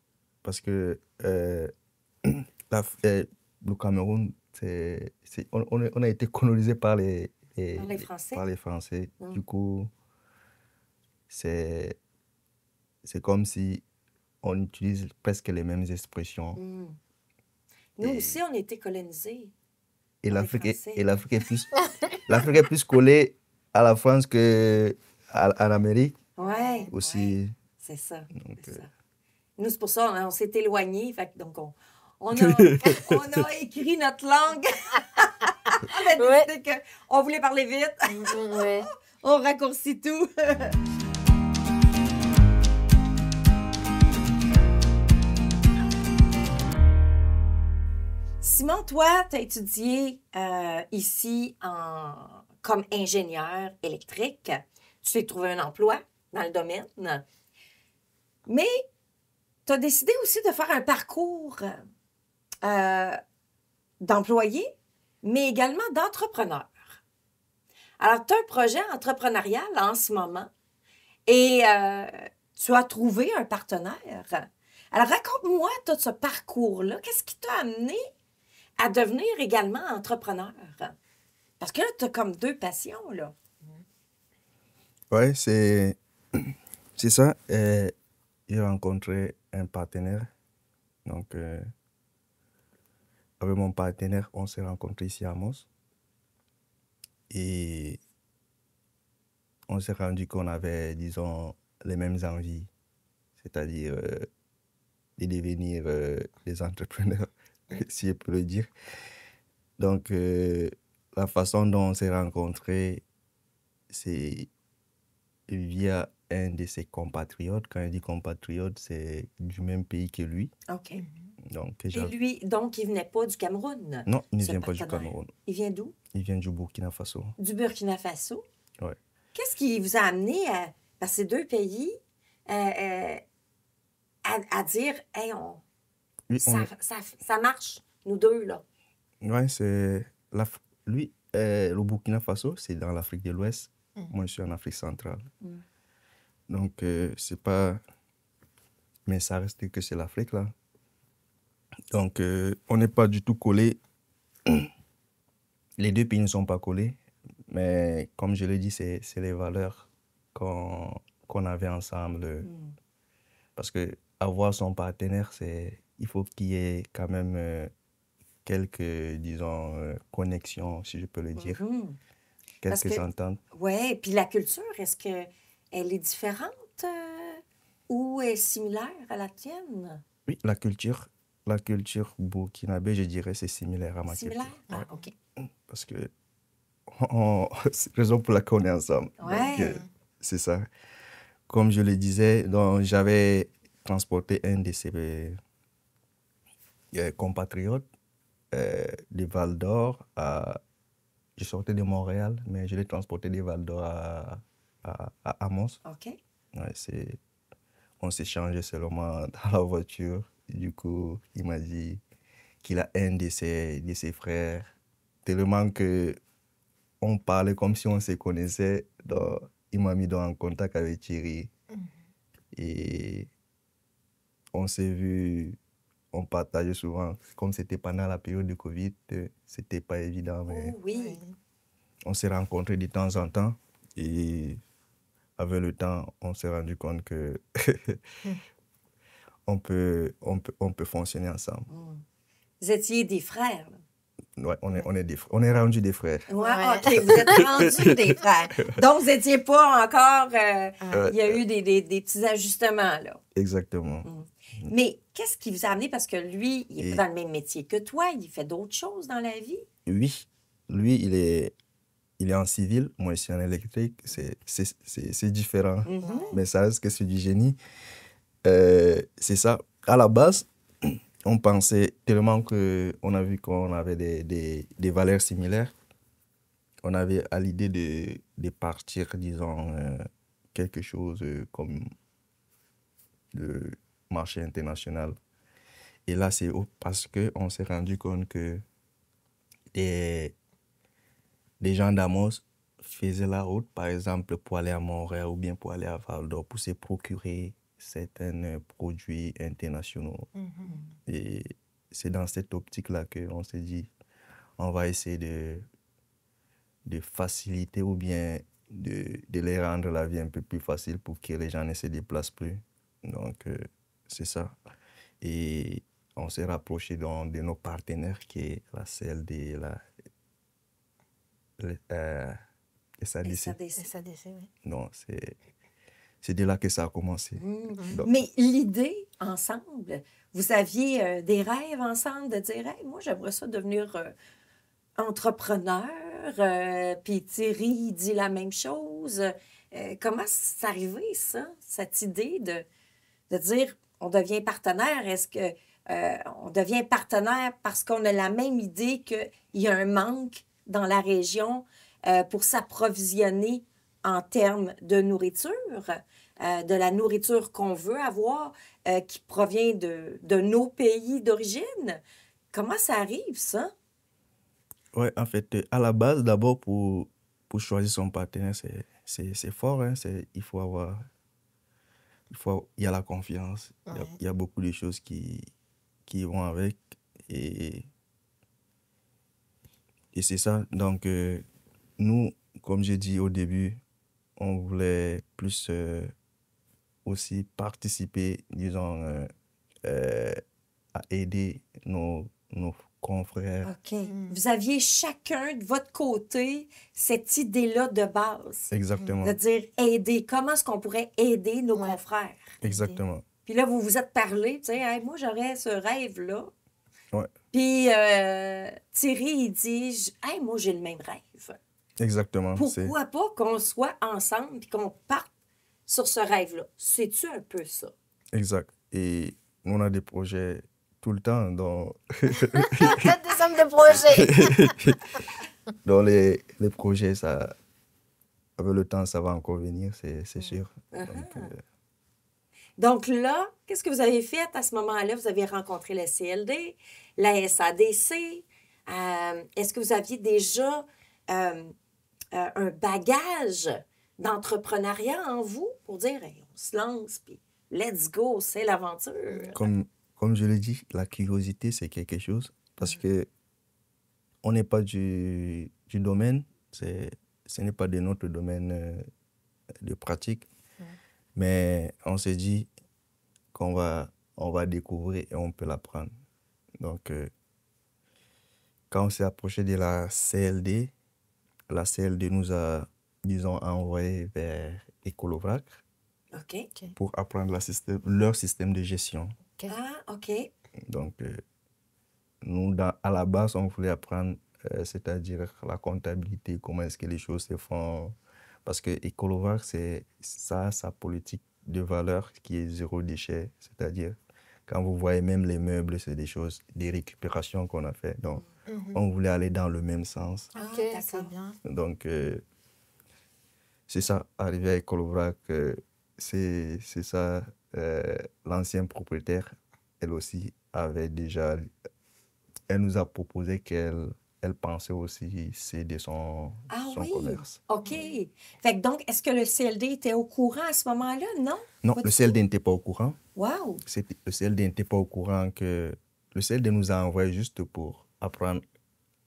Parce que le Cameroun, on a été colonisé par Par les Français. par les Français. Du coup, c'est comme si on utilise presque les mêmes expressions. Nous aussi, on a été colonisés. Et par les l'Afrique Français. l'Afrique est plus collée à la France qu'à l'Amérique Ouais, aussi. c'est ça. Donc, C'est ça. Nous, c'est pour ça, on s'est éloignés. Fait que donc, on a écrit notre langue. On a décidé qu'on voulait parler vite. Ouais. On raccourcit tout. Simon, toi, tu as étudié ici comme ingénieur électrique. Tu t'es trouvé un emploi dans le domaine. Mais tu as décidé aussi de faire un parcours d'employé, mais également d'entrepreneur. Alors, tu as un projet entrepreneurial en ce moment et tu as trouvé un partenaire. Alors, raconte-moi tout ce parcours-là. Qu'est-ce qui t'a amené à devenir également entrepreneur? Parce que là, tu as comme deux passions, là. Ouais, c'est ça. J'ai rencontré un partenaire. Donc, avec mon partenaire, on s'est rencontrés ici à Mons. Et on s'est rendu qu'on avait, disons, les mêmes envies. C'est-à-dire de devenir des entrepreneurs, si je peux le dire. Donc, la façon dont on s'est rencontrés, c'est via un de ses compatriotes. Quand je dis compatriote, c'est du même pays que lui. OK. Donc, Et lui, donc, il venait pas du Cameroun? Non, il ne ce vient pas du partenaire. Cameroun. Il vient d'où? Il vient du Burkina Faso. Du Burkina Faso. Ouais. Qu'est-ce qui vous a amené par ces deux pays à dire, hey, Lui, ça marche, nous deux, là? Ouais, c'est lui, le Burkina Faso, c'est dans l'Afrique de l'Ouest. Moi, je suis en Afrique centrale. Donc, c'est pas... Mais ça reste que c'est l'Afrique, là. Donc, on n'est pas du tout collés. Les deux pays ne sont pas collés. Mais comme je l'ai dit, c'est les valeurs qu'on avait ensemble. Parce que avoir son partenaire, il faut qu'il y ait quand même quelques, disons, connexions, si je peux le dire. Quelques ententes. Oui, puis la culture, est-ce qu'elle est différente ou est similaire à la tienne? Oui, la culture burkinabé, je dirais, c'est similaire à ma culture. Similaire? Ah, OK. Parce que c'est la raison pour laquelle on est ensemble. Ouais. Donc, c'est ça. Comme je le disais, donc, j'avais transporté un de ses compatriotes de Val d'Or à... Je sortais de Montréal, mais je l'ai transporté de Val d'Or à Mons. OK. Ouais, on s'est changé seulement dans la voiture. Du coup, il m'a dit qu'il a un de ses frères. Tellement qu'on parlait comme si on se connaissait. Donc, il m'a mis en contact avec Thierry. Et on s'est vu, on partageait souvent. Comme c'était pendant la période de Covid, c'était pas évident. Mais oui. On s'est rencontrés de temps en temps. Et avec le temps, on s'est rendu compte que on peut fonctionner ensemble. Vous étiez des frères, là. Ouais, on est rendus des frères. Ouais, OK, vous êtes rendus des frères. Donc, vous n'étiez pas encore... il y a eu des petits ajustements, là. Exactement. Mais qu'est-ce qui vous a amené? Parce que lui, il n'est pas dans le même métier que toi. Il fait d'autres choses dans la vie. Oui. Lui, il est en civil. Moi, je suis en électrique. C'est différent. Mais ça reste que c'est du génie. C'est ça. À la base, on pensait tellement qu'on a vu qu'on avait des valeurs similaires. on avait à l'idée de partir, disons, quelque chose comme le marché international. Et là, c'est parce qu'on s'est rendu compte que des gens d'Amos faisaient la route, par exemple, pour aller à Montréal ou bien pour aller à Val-d'Or, pour se procurer certains produits internationaux. Et c'est dans cette optique-là qu'on s'est dit, on va essayer de faciliter ou bien de les rendre la vie un peu plus facile pour que les gens ne se déplacent plus. Donc, c'est ça. Et on s'est rapproché de nos partenaires qui est la CLD, la SADC. SADC, oui. Non, c'est de là que ça a commencé. Donc, Mais l'idée, ensemble, vous aviez des rêves ensemble de dire hey, moi, j'aimerais ça devenir entrepreneur. Puis Thierry, il dit la même chose. Comment c'est arrivé, ça, cette idée de dire on devient partenaire? Est-ce que on devient partenaire parce qu'on a la même idée qu'il y a un manque dans la région pour s'approvisionner en termes de nourriture, de la nourriture qu'on veut avoir, qui provient de nos pays d'origine? Comment ça arrive, ça? ouais, en fait, à la base, d'abord, pour choisir son partenaire, c'est fort. Hein, il y a la confiance, il y a beaucoup de choses qui vont avec. Et c'est ça. Donc, nous, comme j'ai dit au début, on voulait plus aussi participer, disons, à aider nos confrères. OK. Vous aviez chacun de votre côté cette idée-là de base. Exactement. De dire aider. Comment est-ce qu'on pourrait aider nos confrères? Exactement. Puis là, vous vous êtes parlé, tu sais, hey, moi, j'aurais ce rêve-là. Ouais. Puis Thierry, il dit, hey, moi, j'ai le même rêve. Exactement. Pourquoi pas qu'on soit ensemble et qu'on parte sur ce rêve-là? C'est-tu un peu ça? Exact. Et on a des projets tout le temps dans... Des hommes de projet. dans les projets, ça... Avec le temps, ça va encore venir, c'est sûr. Donc là, qu'est-ce que vous avez fait à ce moment-là? Vous avez rencontré la CLD, la SADC. Est-ce que vous aviez déjà un bagage d'entrepreneuriat en vous pour dire hey, on se lance, puis let's go, c'est l'aventure? Comme je l'ai dit, la curiosité, c'est quelque chose parce que on n'est pas du domaine, ce n'est pas de notre domaine de pratique. Mais on s'est dit qu'on va découvrir et on peut l'apprendre. Donc, quand on s'est approché de la CLD nous a, disons, envoyé vers Ecolovrac pour apprendre leur système de gestion. Ah, OK. Donc, nous, à la base, on voulait apprendre, c'est-à-dire la comptabilité, comment est-ce que les choses se font. Parce que Ecolovrac, c'est ça, sa politique de valeur qui est zéro déchet. C'est-à-dire, quand vous voyez même les meubles, c'est des récupérations qu'on a fait. Donc, on voulait aller dans le même sens. OK, c'est bien. Donc, c'est ça, arrivé à Ecolovrac, c'est ça, l'ancien propriétaire, elle aussi avait déjà... Elle nous a proposé qu'elle pensait aussi céder son commerce. OK. Fait que donc, est-ce que le CLD était au courant à ce moment-là, non? Non, le CLD n'était pas au courant. Wow! Le CLD n'était pas au courant que... Le CLD nous a envoyé juste pour apprendre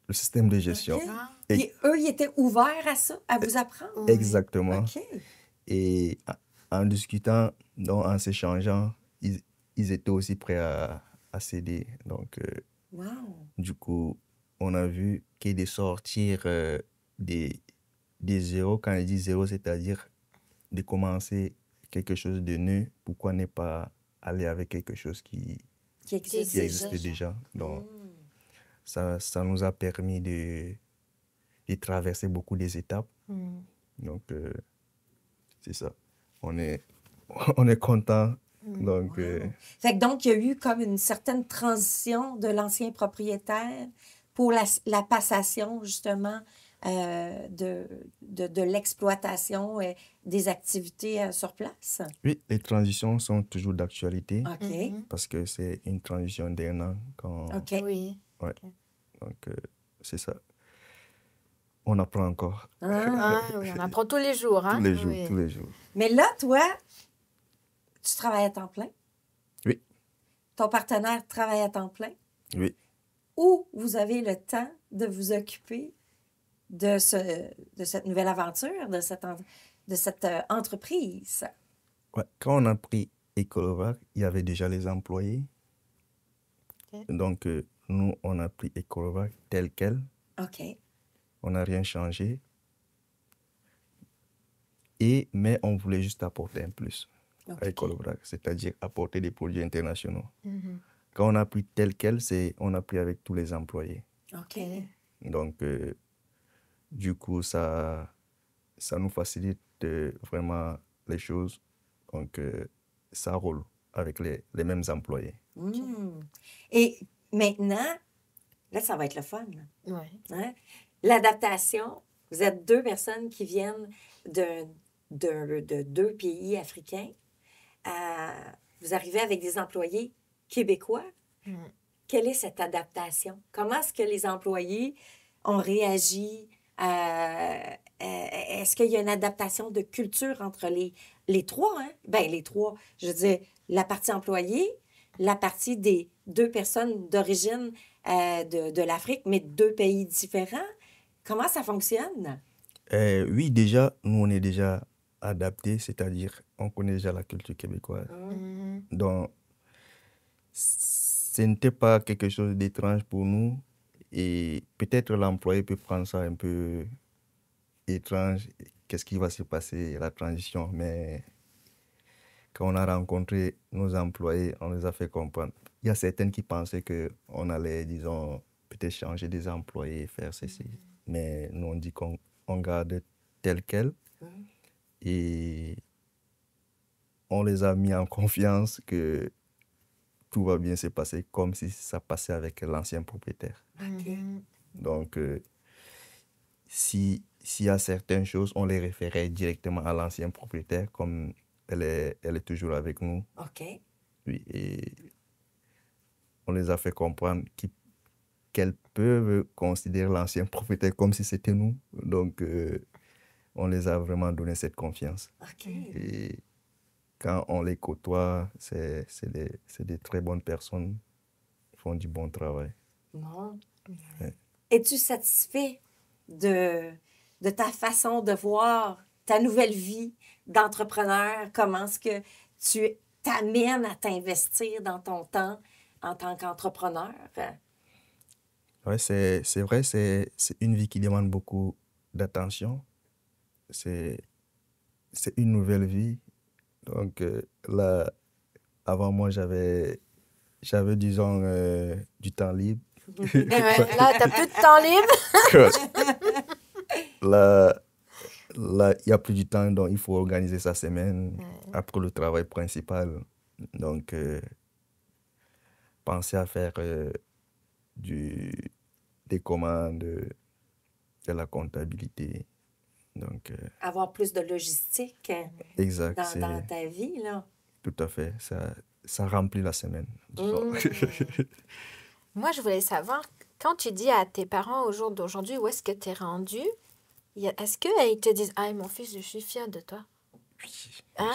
le système de gestion. Okay. Puis eux, ils étaient ouverts à ça, à vous apprendre? Exactement. OK. Et en discutant, donc, en s'échangeant, ils étaient aussi prêts à céder. Donc, du coup, on a vu que de sortir des zéros, quand je dis zéro, c'est-à-dire de commencer quelque chose de neuf, pourquoi ne pas aller avec quelque chose qui existe déjà. Donc, ça nous a permis de traverser beaucoup des étapes. Donc, c'est ça. On est content. Donc, Fait que donc, il y a eu comme une certaine transition de l'ancien propriétaire pour la passation, justement, de l'exploitation et des activités sur place? Oui, les transitions sont toujours d'actualité OK. parce que c'est une transition d'un an. OK. Oui. Ouais. Donc, c'est ça. On apprend encore Ah, oui, on apprend tous les jours, hein? tous les jours, Oui. tous les jours. Mais là, toi, tu travailles à temps plein? Oui, Ton partenaire travaille à temps plein? oui. Où vous avez le temps de vous occuper de cette nouvelle aventure, de cette entreprise? Ouais. Quand on a pris Ecolovac, il y avait déjà les employés. Ok. Donc, nous, on a pris Ecolovac tel quel. OK. On n'a rien changé. Mais on voulait juste apporter un plus OK. à Ecolovac, c'est-à-dire apporter des produits internationaux. Mhm. Quand on a pris tel quel, on a pris avec tous les employés. OK. Donc, du coup, ça nous facilite vraiment les choses. Donc, ça roule avec les mêmes employés. Mm. Et maintenant, là, ça va être le fun. Ouais. Hein? L'adaptation, vous êtes deux personnes qui viennent de deux pays africains. Vous arrivez avec des employés québécois. Mm. Quelle est cette adaptation? Comment est-ce que les employés ont réagi? Est-ce qu'il y a une adaptation de culture entre les trois? Hein? Bien, les trois, je veux dire, la partie employée, la partie des deux personnes d'origine de l'Afrique, mais de deux pays différents. Comment ça fonctionne? Oui, déjà, nous, on est déjà adaptés, c'est-à-dire on connaît déjà la culture québécoise. Mhm. Donc, ce n'était pas quelque chose d'étrange pour nous. Et peut-être l'employé peut prendre ça un peu étrange. Qu'est-ce qui va se passer, la transition? Mais quand on a rencontré nos employés, on les a fait comprendre. Il y a certaines qui pensaient qu'on allait, disons, peut-être changer des employés, faire ceci. Mais nous, on dit qu'on garde tel quel. Et on les a mis en confiance que tout va bien se passer comme si ça passait avec l'ancien propriétaire. OK. Donc, s'il y a certaines choses, on les référait directement à l'ancien propriétaire, comme elle est toujours avec nous. OK. Oui, et on les a fait comprendre qu'elles peuvent considérer l'ancien propriétaire comme si c'était nous. Donc, on les a vraiment donné cette confiance. OK. Et quand on les côtoie, c'est des très bonnes personnes. Ils font du bon travail. Bon. Ouais. Es-tu satisfait de ta façon de voir ta nouvelle vie d'entrepreneur? Comment est-ce que tu t'amènes à t'investir dans ton temps en tant qu'entrepreneur? Ouais, c'est vrai, c'est une vie qui demande beaucoup d'attention. C'est une nouvelle vie. Donc là, avant moi, j'avais, disons, du temps libre. Ouais, là, t'as plus de temps libre. Là, il n'y a plus du temps, donc il faut organiser sa semaine après le travail principal. Donc, penser à faire des commandes, de la comptabilité. Donc, Avoir plus de logistique exact, dans ta vie, là. tout à fait. Ça remplit la semaine, disons. Moi, je voulais savoir, quand tu dis à tes parents au jour d'aujourd'hui où est-ce que tu es rendu, est-ce qu'ils te disent « Ah, mon fils, je suis fier de toi ». Hein?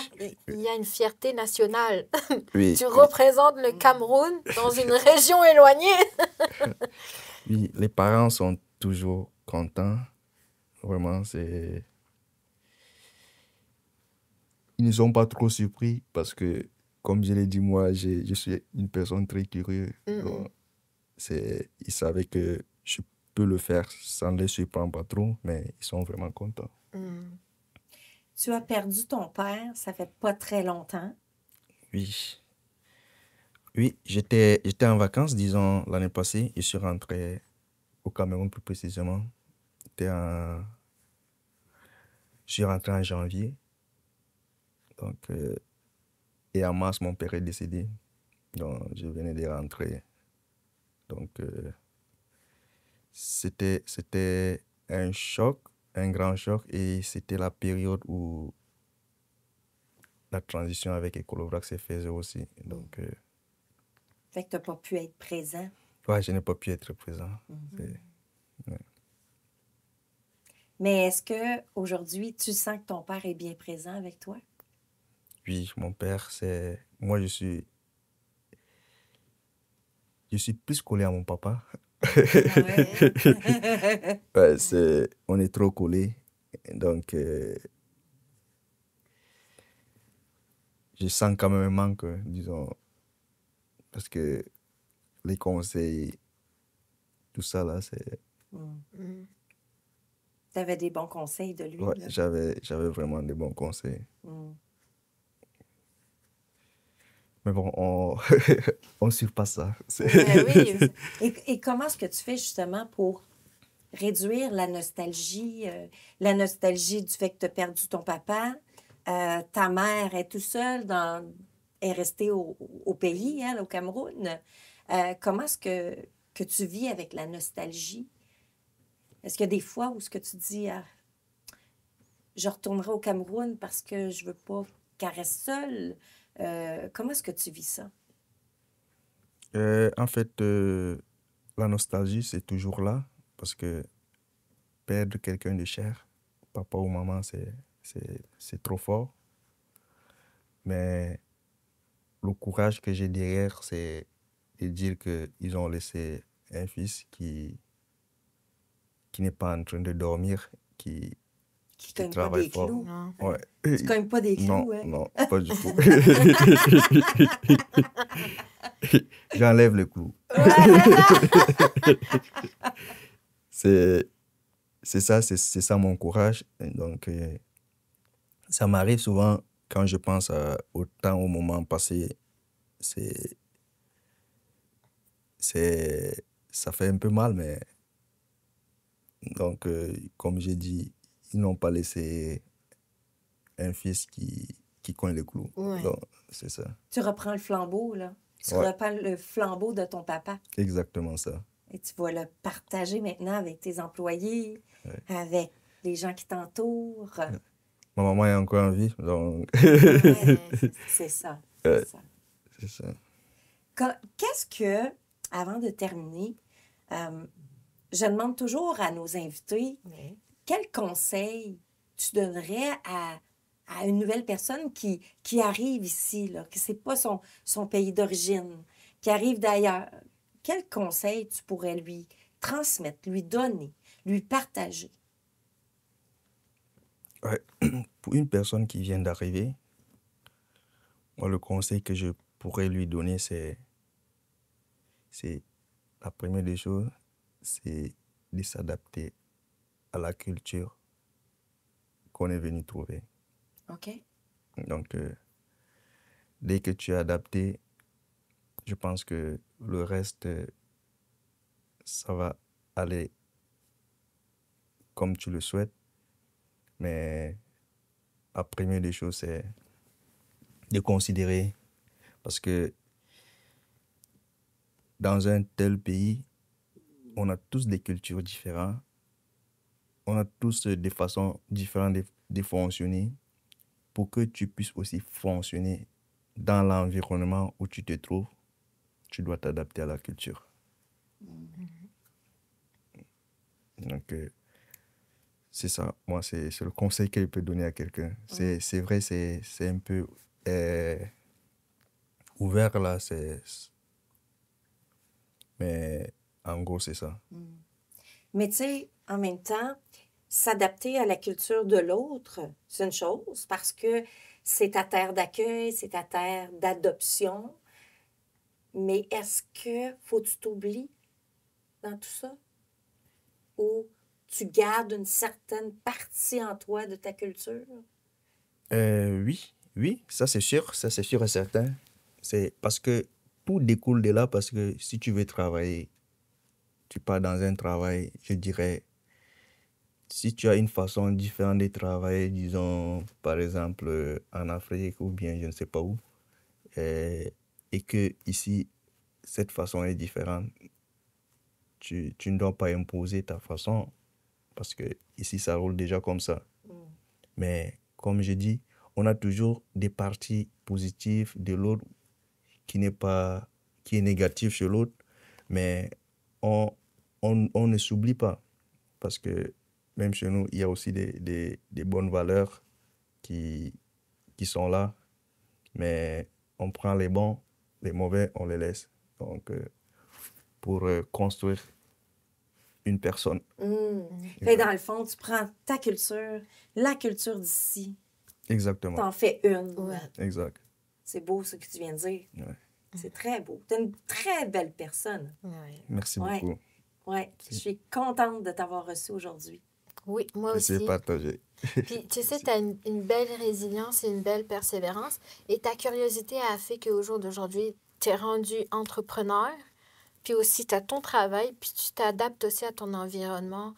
Il y a une fierté nationale. Oui, Tu représentes le Cameroun dans une région éloignée. oui, les parents sont toujours contents. Vraiment, ils ne sont pas trop surpris parce que, comme je l'ai dit, moi, je suis une personne très curieuse. Donc, ils savaient que je peux le faire sans les surprendre pas trop, mais ils sont vraiment contents. Tu as perdu ton père, ça fait pas très longtemps. Oui. Oui, j'étais en vacances, disons, l'année passée. Je suis rentré au Cameroun plus précisément. Je suis rentré en janvier. Donc, et en mars, mon père est décédé. Donc, je venais de rentrer. Donc, c'était un choc, un grand choc, et c'était la période où la transition avec Ecolovrac s'est faisait aussi. Donc, Fait que tu n'as pas pu être présent. ouais, je n'ai pas pu être présent. Ouais. Mais est-ce que aujourd'hui tu sens que ton père est bien présent avec toi? Puis mon père, c'est... Moi, je suis plus collé à mon papa. Ouais. Ouais, on est trop collés. Donc, je sens quand même un manque, disons, parce que les conseils, tout ça là, c'est... Tu avais des bons conseils de lui. Ouais, Là. j'avais vraiment des bons conseils. Mais bon, on surpasse ça. Ben oui. Et comment est-ce que tu fais justement pour réduire la nostalgie du fait que tu as perdu ton papa? Ta mère est tout seule, est restée au pays, hein, au Cameroun. Comment est-ce que tu vis avec la nostalgie? Est-ce qu'il y a des fois où ce que tu dis, ah, je retournerai au Cameroun parce que je veux pas qu'elle reste seule? Comment est-ce que tu vis ça? En fait, la nostalgie, c'est toujours là, parce que perdre quelqu'un de cher, papa ou maman, c'est trop fort. Mais le courage que j'ai derrière, c'est de dire qu'ils ont laissé un fils qui n'est pas en train de dormir, qui Cogne pas travaille des fort. clous. Non. Ouais. Tu cognes pas des Non, clous, hein? non, pas du tout. J'enlève le clou. C'est c'est ça mon courage. Et donc, ça m'arrive souvent quand je pense au temps, au moment passé, ça fait un peu mal, mais donc, comme j'ai dit, ils n'ont pas laissé un fils qui cogne le clou. Ouais. Donc, c'est ça. Tu reprends le flambeau, là. Tu Ouais. reprends le flambeau de ton papa. Exactement ça. Et tu vas le partager maintenant avec tes employés, avec les gens qui t'entourent. Ma maman est encore en vie, donc Ouais, c'est ça. Ouais. C'est ça. c'est ça. Qu'est-ce que, avant de terminer, je demande toujours à nos invités, Oui. quel conseil tu donnerais à une nouvelle personne qui arrive ici, là, que ce n'est pas son pays d'origine, qui arrive d'ailleurs? Quel conseil tu pourrais lui transmettre, lui donner, lui partager? Ouais. Pour une personne qui vient d'arriver, moi, le conseil que je pourrais lui donner, c'est la première des choses, c'est de s'adapter à la culture qu'on est venu trouver. OK? Donc, dès que tu es adapté, je pense que le reste, ça va aller comme tu le souhaites. Mais la première des choses, c'est de considérer, parce que dans un tel pays, on a tous des cultures différentes, on a tous des façons différentes de fonctionner. Pour que tu puisses aussi fonctionner dans l'environnement où tu te trouves, tu dois t'adapter à la culture. Donc, c'est ça. Moi, c'est le conseil que je peux donner à quelqu'un. C'est vrai, c'est un peu ouvert là. Mais en gros, c'est ça. Mais tu sais, en même temps, s'adapter à la culture de l'autre, c'est une chose parce que c'est ta terre d'accueil, c'est ta terre d'adoption. Mais est-ce que faut que tu t'oublies dans tout ça? Ou tu gardes une certaine partie en toi de ta culture? Oui, ça c'est sûr et certain. C'est parce que tout découle de là, parce que si tu veux travailler, tu pars dans un travail, je dirais, si tu as une façon différente de travailler, disons, par exemple, en Afrique ou bien je ne sais pas où, et que ici, cette façon est différente, tu ne dois pas imposer ta façon, parce que ici, ça roule déjà comme ça. Mais comme je dis, on a toujours des parties positives de l'autre qui est négatif chez l'autre, mais on ne s'oublie pas, parce que même chez nous, il y a aussi des bonnes valeurs qui sont là, mais on prend les bons, les mauvais, on les laisse. Donc, pour construire une personne. Fait, dans le fond, tu prends ta culture, la culture d'ici. Exactement. T'en fais une. Exact. C'est beau ce que tu viens de dire. Ouais. C'est très beau. T'es une très belle personne. Merci beaucoup. Ouais, je suis contente de t'avoir reçu aujourd'hui. Oui, moi aussi. C'est partagé. Puis, tu sais, tu as une belle résilience et une belle persévérance. Et ta curiosité a fait qu'au jour d'aujourd'hui, tu es rendu entrepreneur. Puis aussi, tu as ton travail. Puis tu t'adaptes aussi à ton environnement.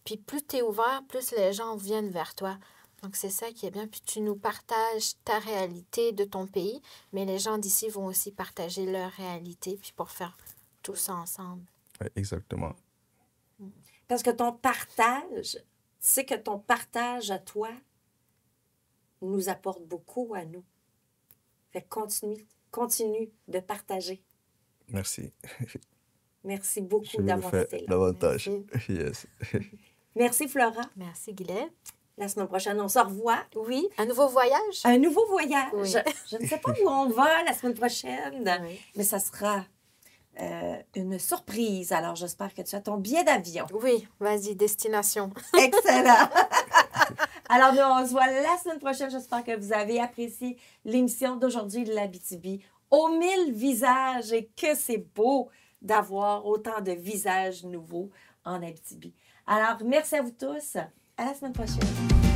Puis plus tu es ouvert, plus les gens viennent vers toi. Donc, c'est ça qui est bien. Puis tu nous partages ta réalité de ton pays. Mais les gens d'ici vont aussi partager leur réalité. Puis pour faire tout ça ensemble. Ouais, exactement. Parce que ton partage, tu sais que ton partage à toi nous apporte beaucoup à nous. Fait que continue de partager. Merci. Merci beaucoup Je vais le d'avoir faire été là. davantage. Merci. Yes. Merci Flora. Merci, Guylaine. La semaine prochaine, on se revoit. Oui, un nouveau voyage. Un nouveau voyage. Oui. Je ne sais pas où on va la semaine prochaine, Oui. mais ça sera une surprise. Alors, j'espère que tu as ton billet d'avion. Oui, vas-y, destination. Excellent. Alors, nous, on se voit la semaine prochaine. J'espère que vous avez apprécié l'émission d'aujourd'hui de l'Abitibi aux 1000 visages et que c'est beau d'avoir autant de visages nouveaux en Abitibi. Alors, merci à vous tous. À la semaine prochaine.